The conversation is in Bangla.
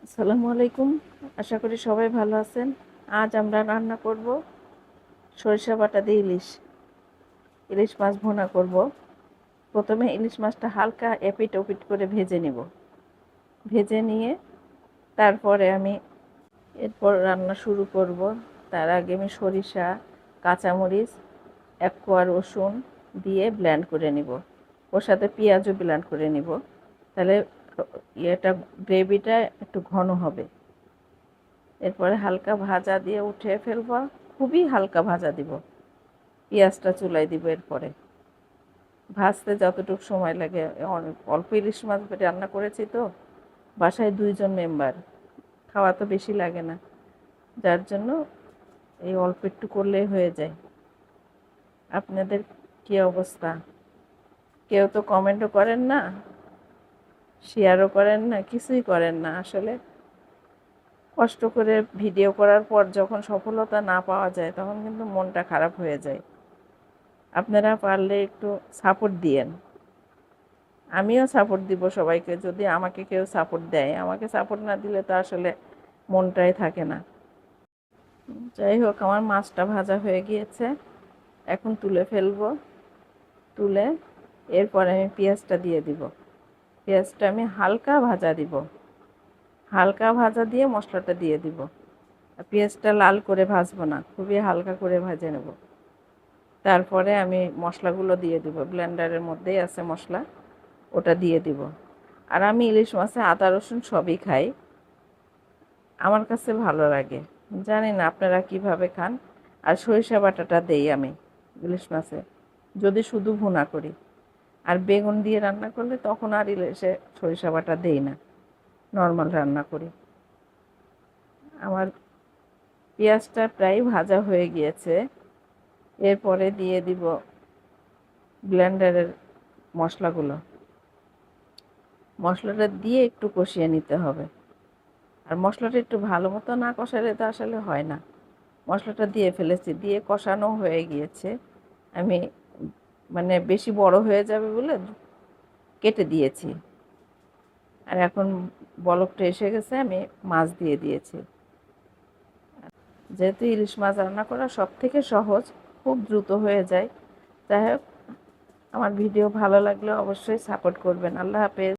আসসালামু আলাইকুম। আশা করি সবাই ভালো আছেন। আজ আমরা রান্না করব সরিষা বাটা দিয়ে ইলিশ মাছ ভুনা করব। প্রথমে ইলিশ মাছটা হালকা এপিট ওপিট করে ভেজে নিব। ভেজে নিয়ে তারপরে আমি এরপর রান্না শুরু করব। তার আগে আমি সরিষা, কাঁচামরিচ, এক কোয়া রসুন দিয়ে ব্লেন্ড করে নিব। ওর সাথে পেঁয়াজও ব্লেন্ড করে নিব। তাহলে এটা গ্রেভিটা একটু ঘন হবে। এরপরে হালকা ভাজা দিয়ে উঠিয়ে ফেলবো। খুবই হালকা ভাজা দিব। পেঁয়াজটা চুলায় দিব। এরপরে ভাজতে যতটুকু সময় লাগে, অল্প ইলিশ মাছ রান্না করেছি তো, বাসায় 2 জন মেম্বার, খাওয়া তো বেশি লাগে না, যার জন্য এই অল্প একটু করলেই হয়ে যায়। আপনাদের কি অবস্থা? কেউ তো কমেন্টও করেন না, শেয়ারও করেন না, কিছুই করেন না। আসলে কষ্ট করে ভিডিও করার পর যখন সফলতা না পাওয়া যায় তখন কিন্তু মনটা খারাপ হয়ে যায়। আপনারা পারলে একটু সাপোর্ট দিয়েন। আমিও সাপোর্ট দিব সবাইকে, যদি আমাকে কেউ সাপোর্ট দেয়। আমাকে সাপোর্ট না দিলে তো আসলে মনটাই থাকে না। যাই হোক, আমার মাছটা ভাজা হয়ে গিয়েছে, এখন তুলে ফেলবো। তুলে এরপরে আমি পেঁয়াজটা দিয়ে দিব। পেঁয়াজটা আমি হালকা ভাজা দিব। হালকা ভাজা দিয়ে মশলাটা দিয়ে দিব। পেঁয়াজটা লাল করে ভাজবো না, খুবই হালকা করে ভেজে নেব। তারপরে আমি মশলাগুলো দিয়ে দিব। ব্লেন্ডারের মধ্যেই আছে মশলা, ওটা দিয়ে দিব। আর আমি ইলিশ মাছে আদা রসুন সবই খাই, আমার কাছে ভালো লাগে। জানি না আপনারা কিভাবে খান। আর সরিষা বাটাটা দেই আমি ইলিশ মাছে, যদি শুধু ভুনা করি। আর বেগুন দিয়ে রান্না করলে তখন আর ইলিশে সরিষা বাটা দেই না, নর্মাল রান্না করি। আমার পেঁয়াজটা প্রায় ভাজা হয়ে গিয়েছে। এরপরে দিয়ে দিব ব্লেন্ডারের মশলাগুলো। মশলাটা দিয়ে একটু কষিয়ে নিতে হবে। আর মশলাটা একটু ভালো মতো না কষালে তো আসলে হয় না। মশলাটা দিয়ে ফেলেছি, দিয়ে কষানো হয়ে গিয়েছে। আমি বেশি বড় হয়ে যাবে বলে কেটে দিয়েছি। আর এখন বলকটা এসে গেছে, আমি মাছ দিয়ে দিয়েছি। যেহেতু ইলিশ মাছ রান্না করা সব থেকে সহজ, খুব দ্রুত হয়ে যায়। যাই হোক, আমার ভিডিও ভালো লাগলে অবশ্যই সাপোর্ট করবেন। আল্লাহ হাফেজ।